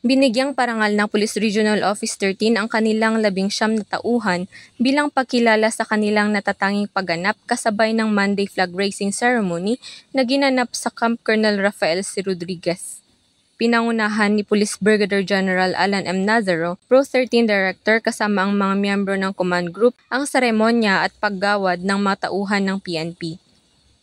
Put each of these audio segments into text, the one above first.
Binigyang parangal ng Police Regional Office 13 ang kanilang 19 na tauhan bilang pagkilala sa kanilang natatanging pagganap kasabay ng Monday flag raising ceremony na ginanap sa Camp Colonel Rafael C. Rodriguez. Pinangunahan ni Police Brigadier General Alan M. Nazaro, Pro 13 Director kasama ang mga miyembro ng command group ang seremonya at paggawad ng mga tauhan ng PNP.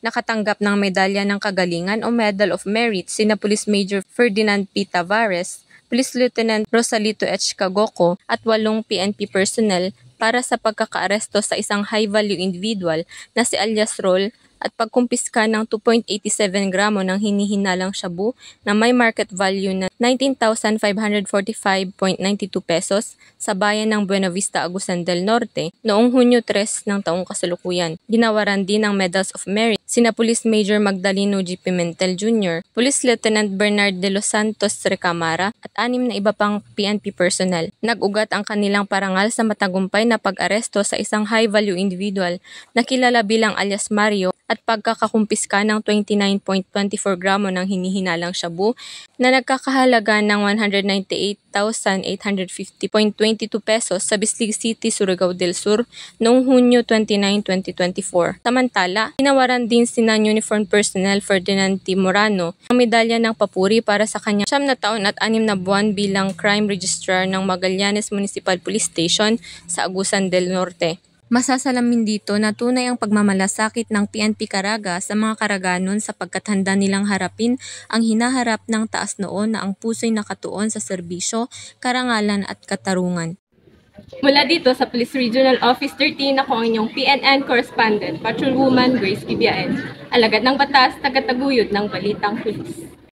Nakatanggap ng medalya ng kagalingan o Medal of Merit sina Police Major Ferdinand P. Tavares, Police Lieutenant Rosalito H. Cagocco at 8 PNP personnel para sa pagkakaaresto sa isang high-value individual na si alias Roll at pagkumpiska ng 2.87 gramo ng hinihinalang shabu na may market value na 19,545.92 pesos sa bayan ng Buena Vista, Agusan del Norte noong Hunyo 3 ng taong kasalukuyan. Ginawaran din ng Medals of Merit sina Police Major Magdaleno G. Pimentel Jr., Police Lieutenant Bernard de los Santos Recamara at 6 na iba pang PNP personnel. Nag-ugat ang kanilang parangal sa matagumpay na pag-aresto sa isang high-value individual na kilala bilang alias Mario at pagkakakumpiska ng 29.24 gramo ng hinihinalang shabu na nagkakahalaga ng 198,850.22 pesos sa Bislig City, Surigao del Sur noong Hunyo 29, 2024. Samantala, inawaran din sina uniformed personnel Ferdinand T. Morano ang medalya ng papuri para sa kanyang 9 na taon at 6 na buwan bilang Crime Registrar ng Magallanes Municipal Police Station sa Agusan del Norte. Masasalamin dito na tunay ang pagmamalasakit ng PNP Caraga sa mga karaganon sapagkat handa nilang harapin ang hinaharap ng taas noon na ang puso'y nakatuon sa serbisyo, karangalan at katarungan. Mula dito sa Police Regional Office 13, ako ang inyong PNN Correspondent, Patrolwoman Grace Kibiaen, alagad ng batas, tagataguyod ng Balitang Pulis.